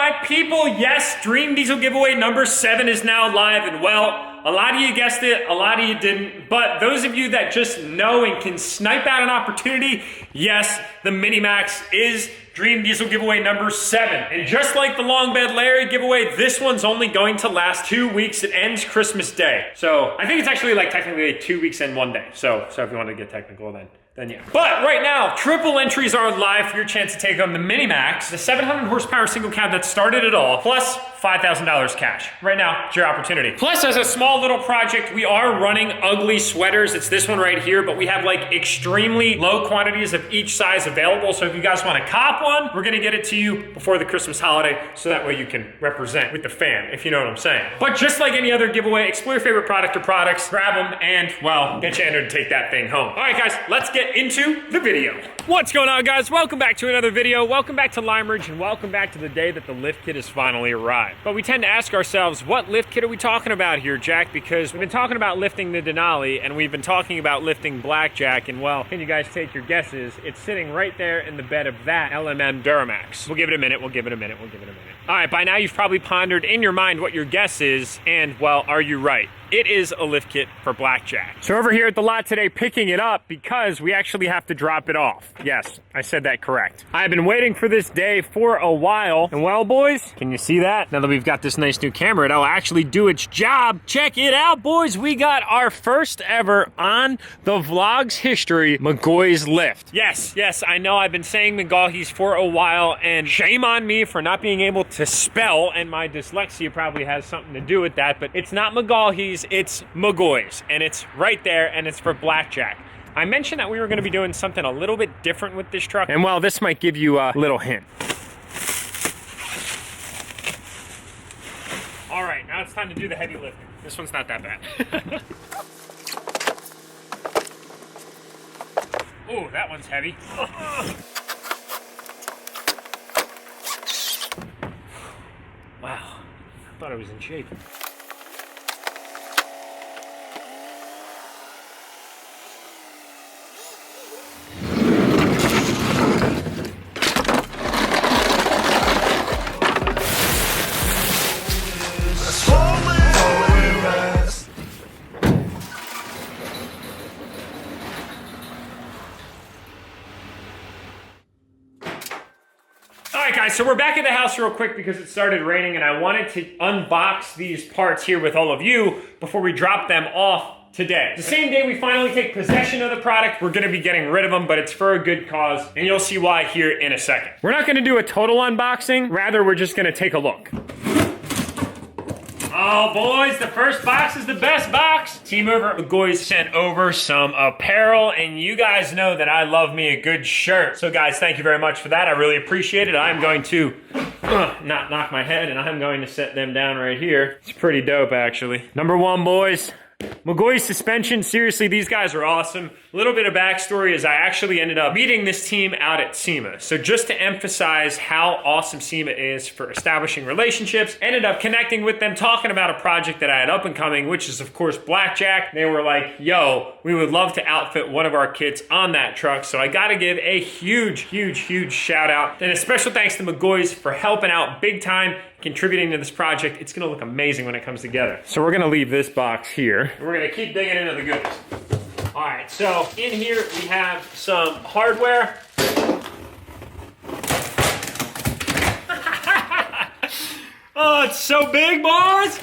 my people, yes, Dream Diesel giveaway number 7 is now live, and well, a lot of you guessed it, a lot of you didn't, but those of you that just know and can snipe out an opportunity, yes, the MINIMAX is Dream Diesel giveaway number 7. And just like the Long Bed Larry giveaway, this one's only going to last 2 weeks. It ends Christmas Day. So I think it's actually like technically 2 weeks and 1 day. So if you want to get technical, then yeah. But right now, triple entries are live for your chance to take home the MINIMAX, the 700 horsepower single cab that started it all, plus $5,000 cash. Right now, it's your opportunity. Plus, as a small little project, we are running ugly sweaters. It's this one right here, but we have like extremely low quantities of each size available. So if you guys want to cop one, we're gonna get it to you before the Christmas holiday, so that way you can represent with the fam, if you know what I'm saying. But just like any other giveaway, explore your favorite product or products, grab them, and well, get you entered to take that thing home. All right, guys, let's get into the video. What's going on, guys? Welcome back to another video. Welcome back to Lime Ridge, and welcome back to the day that the lift kit has finally arrived. But we tend to ask ourselves, what lift kit are we talking about here, Jack? Because we've been talking about lifting the Denali, and we've been talking about lifting Blackjack, and well, can you guys take your guesses? It's sitting right there in the bed of that LMM DURTYMAX. We'll give it a minute, we'll give it a minute, we'll give it a minute. All right, by now you've probably pondered in your mind what your guess is, and well, are you right? It is a lift kit for Blackjack. So over here at the lot today, picking it up because we actually have to drop it off. Yes, I said that correct. I've been waiting for this day for a while. And well, boys, can you see that? Now that we've got this nice new camera, it'll actually do its job. Check it out, boys. We got our first ever on the vlog's history, McGoy's lift. Yes, I know I've been saying McGawhees for a while, and shame on me for not being able to spell, and my dyslexia probably has something to do with that, but it's not McGawhees, it's McGoy's, and it's right there, and it's for Blackjack. I mentioned that we were going to be doing something a little bit different with this truck, and well, this might give you a little hint. All right, now it's time to do the heavy lifting. This one's not that bad. Oh, that one's heavy. Wow, I thought I was in shape. Alright guys, so we're back at the house real quick because it started raining, and I wanted to unbox these parts here with all of you before we drop them off today. The same day we finally take possession of the product, we're gonna be getting rid of them, but it's for a good cause, and you'll see why here in a second. We're not gonna do a total unboxing, rather we're just gonna take a look. Oh boys, the first box is the best box. Team over at McGoy's sent over some apparel, and you guys know that I love me a good shirt. So guys, thank you very much for that. I really appreciate it. I'm going to not knock my head, and I'm going to set them down right here. It's pretty dope, actually. Number 1, boys. McGoy's suspension, seriously, these guys are awesome. A little bit of backstory is I actually ended up meeting this team out at SEMA. So just to emphasize how awesome SEMA is for establishing relationships, ended up connecting with them, talking about a project that I had up and coming, which is of course Blackjack. They were like, yo, we would love to outfit one of our kits on that truck. So I gotta give a huge shout out, and a special thanks to McGoy's for helping out big time, contributing to this project. It's gonna look amazing when it comes together. So we're gonna leave this box here. We're gonna keep digging into the goodies. All right, so in here we have some hardware. Oh, it's so big, boys.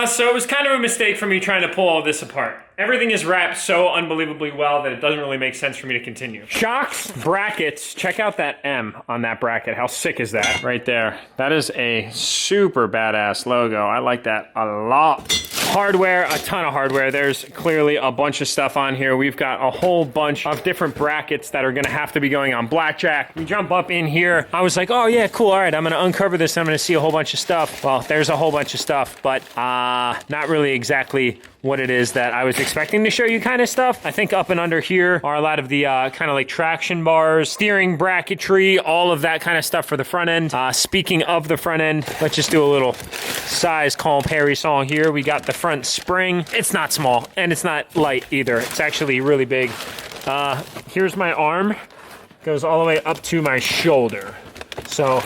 So it was kind of a mistake for me trying to pull all this apart. Everything is wrapped so unbelievably well that it doesn't really make sense for me to continue. Shocks, brackets, check out that M on that bracket. How sick is that? Right there. That is a super badass logo. I like that a lot. Hardware, a ton of hardware. There's clearly a bunch of stuff on here. We've got a whole bunch of different brackets that are gonna have to be going on Blackjack. We jump up in here. I was like, oh yeah, cool, all right, I'm gonna uncover this and I'm gonna see a whole bunch of stuff. Well, there's a whole bunch of stuff, but not really exactly what it is that I was expecting to show you kind of stuff. I think up and under here are a lot of the kind of like traction bars, steering bracketry, all of that kind of stuff for the front end. Speaking of the front end, let's just do a little size comparison here. We got the front spring. It's not small and it's not light either. It's actually really big. Here's my arm. Goes all the way up to my shoulder. So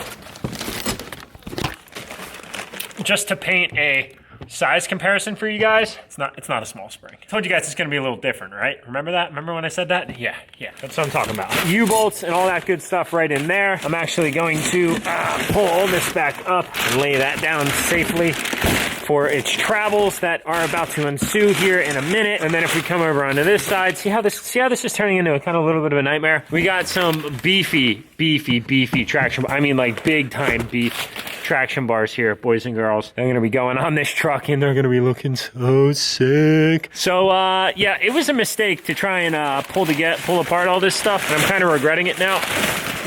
just to paint a size comparison for you guys, it's not a small spring. I told you guys it's gonna be a little different, right? Remember that? Remember when I said that? Yeah, that's what I'm talking about. U-bolts and all that good stuff right in there. I'm actually going to pull all this back up and lay that down safely for its travels that are about to ensue here in a minute. And then if we come over onto this side, see how this is turning into a kind of little bit of a nightmare? We got some beefy traction, I mean like big time beef traction bars here, boys and girls. They're gonna be going on this truck and they're gonna be looking so sick. So yeah, it was a mistake to try and pull apart all this stuff, and I'm kind of regretting it now.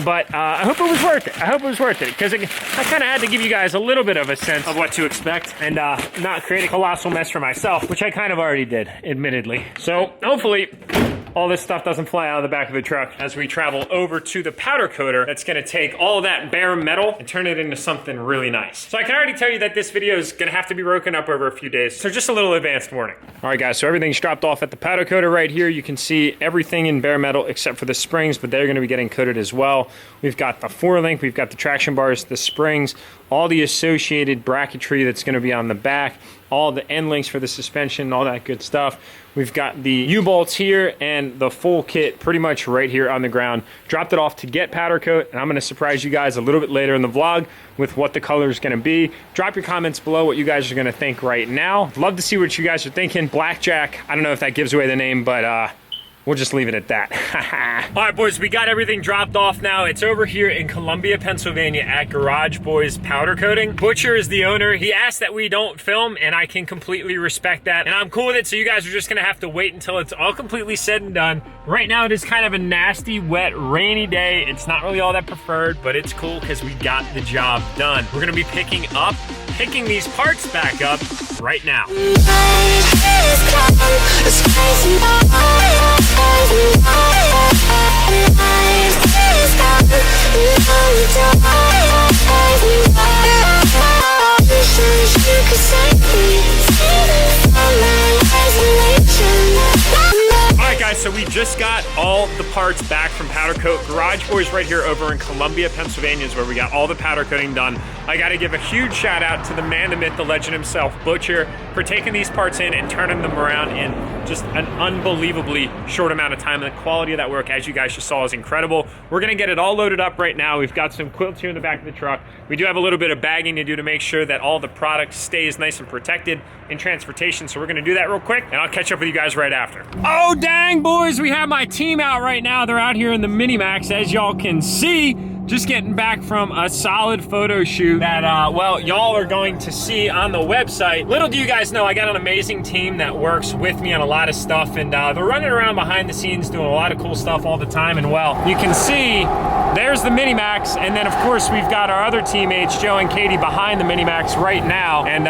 But I hope it was worth it. I hope it was worth it, because I kind of had to give you guys a little bit of a sense of what to expect and not create a colossal mess for myself, which I kind of already did, admittedly. So hopefully all this stuff doesn't fly out of the back of the truck as we travel over to the powder coater that's gonna take all that bare metal and turn it into something really nice. So I can already tell you that this video is gonna have to be broken up over a few days, so just a little advanced warning. All right guys, so everything's dropped off at the powder coater right here. You can see everything in bare metal except for the springs, but they're gonna be getting coated as well. We've got the 4-link, we've got the traction bars, the springs, all the associated bracketry that's gonna be on the back, all the end links for the suspension, all that good stuff. We've got the U-bolts here and the full kit pretty much right here on the ground. Dropped it off to get powder coat, and I'm gonna surprise you guys a little bit later in the vlog with what the color is gonna be. Drop your comments below what you guys are gonna think right now. Love to see what you guys are thinking. Blackjack, I don't know if that gives away the name, but we'll just leave it at that. All right, boys, we got everything dropped off now. It's over here in Columbia, Pennsylvania at Garage Boys Powder Coating. Butcher is the owner. He asked that we don't film, and I can completely respect that. And I'm cool with it, so you guys are just gonna have to wait until it's all completely said and done. Right now, it is kind of a nasty, wet, rainy day. It's not really all that preferred, but it's cool because we got the job done. We're gonna be picking these parts back up right now. Alright guys, so we just got all the parts back from Powder Coat. Garage Boys right here over in Columbia, Pennsylvania is where we got all the powder coating done. I gotta give a huge shout out to the man, the myth, the legend himself, Butcher, for taking these parts in and turning them around in just an unbelievably short amount of time. And the quality of that work, as you guys just saw, is incredible. We're gonna get it all loaded up right now. We've got some quilts here in the back of the truck. We do have a little bit of bagging to do to make sure that all the product stays nice and protected in transportation. So we're gonna do that real quick, and I'll catch up with you guys right after. Oh dang, boys, we have my team out right now. They're out here in the MINIMAX, as y'all can see. Just getting back from a solid photo shoot that, well, y'all are going to see on the website. Little do you guys know, I got an amazing team that works with me on a lot of stuff, and they're running around behind the scenes doing a lot of cool stuff all the time. And well, you can see there's the MINIMAX, and then of course we've got our other teammates, Joe and Katie, behind the MINIMAX right now. And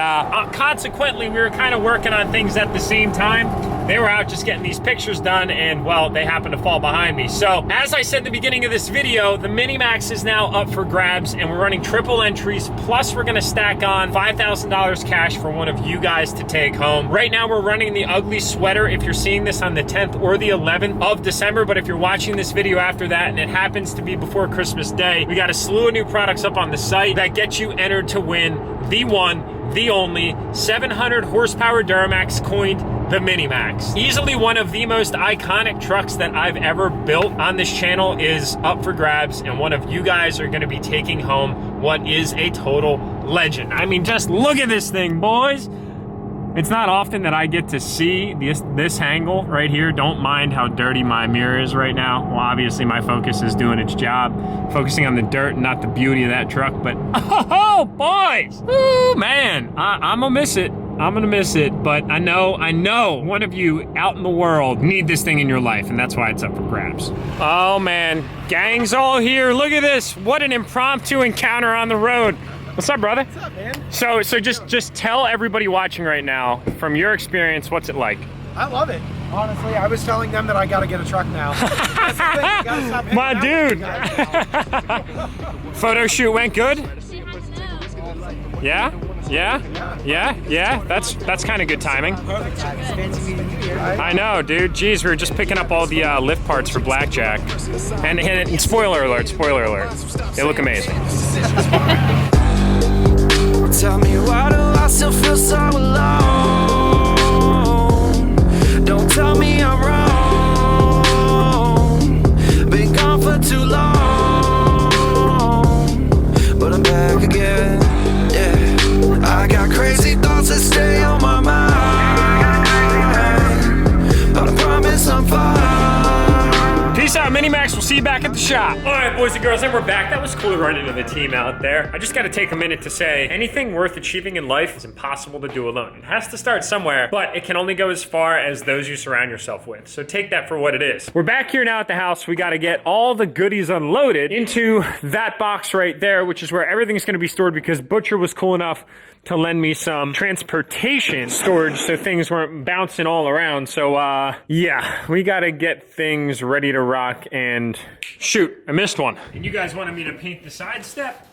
consequently, we were kind of working on things at the same time. They were out just getting these pictures done, and well, they happened to fall behind me. So as I said at the beginning of this video, the MINIMAX is now up for grabs, and we're running triple entries, plus we're gonna stack on $5,000 cash for one of you guys to take home. Right now we're running the ugly sweater if you're seeing this on the 10th or the 11th of December, but if you're watching this video after that and it happens to be before Christmas Day, we got a slew of new products up on the site that get you entered to win the one, the only 700 horsepower DURTYMAX coined the MINIMAX. Easily one of the most iconic trucks that I've ever built on this channel is up for grabs, and one of you guys are gonna be taking home what is a total legend. I mean, just look at this thing, boys. It's not often that I get to see this angle right here. Don't mind how dirty my mirror is right now. Well, obviously my focus is doing its job, focusing on the dirt, not the beauty of that truck, but oh, boys, ooh, man, I'm gonna miss it. I'm gonna miss it, but I know one of you out in the world need this thing in your life, and that's why it's up for grabs. Oh man, gang's all here. Look at this. What an impromptu encounter on the road. What's up, brother? What's up, man? So just tell everybody watching right now, from your experience, what's it like? I love it. Honestly, I was telling them that I gotta get a truck now. That's the thing, you gotta stop hanging My out with dude. Photo shoot went good? Yeah? Yeah. That's kind of good timing. Perfect time. It's fancy meeting you here, right? I know, dude. Jeez, we were just picking up all the lift parts for Blackjack. And spoiler alert, they look amazing. Tell me, why do I still feel so alone? Don't tell me I'm wrong. Been gone for too long, but I'm back again. Yeah, I got crazy thoughts that stay on my mind, but I promise I'm fine. Peace out, MINIMAX. We'll see you back at the shop. All right, boys and girls, and we're back. That was cool to run into the team out there. I just got to take a minute to say, anything worth achieving in life is impossible to do alone. It has to start somewhere, but it can only go as far as those you surround yourself with. So take that for what it is. We're back here now at the house. We got to get all the goodies unloaded into that box right there, which is where everything's going to be stored because Butcher was cool enough to lend me some transportation storage so things weren't bouncing all around. So, yeah, we gotta get things ready to rock and shoot, I missed one. And you guys wanted me to paint the side step?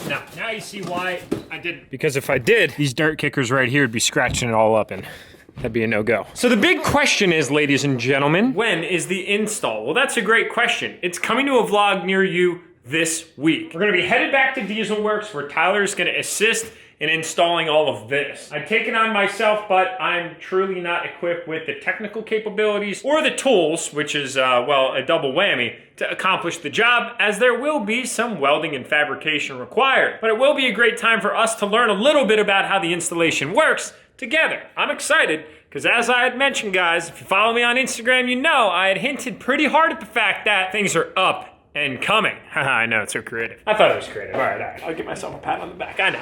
No, now you see why I didn't. Because if I did, these dirt kickers right here would be scratching it all up and that'd be a no-go. So the big question is, ladies and gentlemen, when is the install? Well, that's a great question. It's coming to a vlog near you this week. We're gonna be headed back to Diesel Works where Tyler's gonna assist in installing all of this. I've taken on myself, but I'm truly not equipped with the technical capabilities or the tools, which is, well, a double whammy, to accomplish the job, as there will be some welding and fabrication required. But it will be a great time for us to learn a little bit about how the installation works together. I'm excited, because as I had mentioned, guys, if you follow me on Instagram, you know I had hinted pretty hard at the fact that things are up and coming. Haha, I know, it's so creative. I thought it was creative. All right. I'll give myself a pat on the back. I know.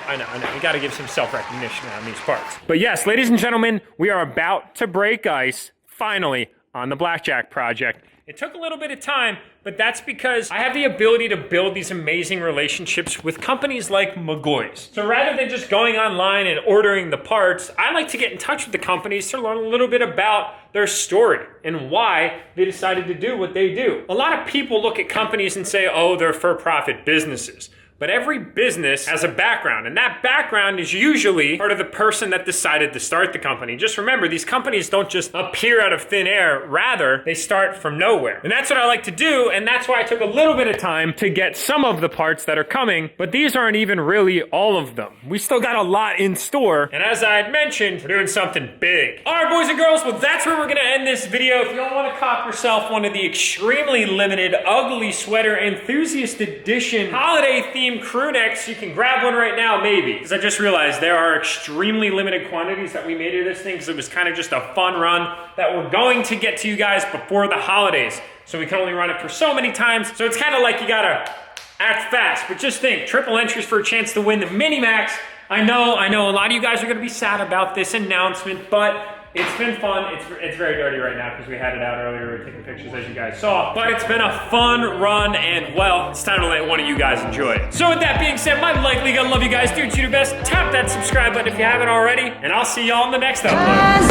You gotta give some self-recognition on these parts. But yes, ladies and gentlemen, we are about to break ice, finally, on the Blackjack project. It took a little bit of time, but that's because I have the ability to build these amazing relationships with companies like McGoy's. So rather than just going online and ordering the parts, I like to get in touch with the companies to learn a little bit about their story and why they decided to do what they do. A lot of people look at companies and say, oh, they're for-profit businesses. But every business has a background, and that background is usually part of the person that decided to start the company. Just remember, these companies don't just appear out of thin air. Rather, they start from nowhere. And that's what I like to do, and that's why I took a little bit of time to get some of the parts that are coming, but these aren't even really all of them. We still got a lot in store, and as I had mentioned, we're doing something big. All right, boys and girls, well, that's where we're gonna end this video. If you don't wanna cop yourself one of the extremely limited Ugly Sweater Enthusiast Edition holiday themed crew necks, you can grab one right now, maybe. Because I just realized there are extremely limited quantities that we made of this thing because it was kind of just a fun run that we're going to get to you guys before the holidays. So we can only run it for so many times. So it's kind of like you gotta act fast. But just think, triple entries for a chance to win the MINIMAX. I know, a lot of you guys are gonna be sad about this announcement, but it's been fun. It's very dirty right now because we had it out earlier. We were taking pictures as you guys saw. But it's been a fun run, and well, it's time to let one of you guys enjoy it. So with that being said, my likely gonna love you guys. Do your best. Tap that subscribe button if you haven't already. And I'll see y'all in the next upload.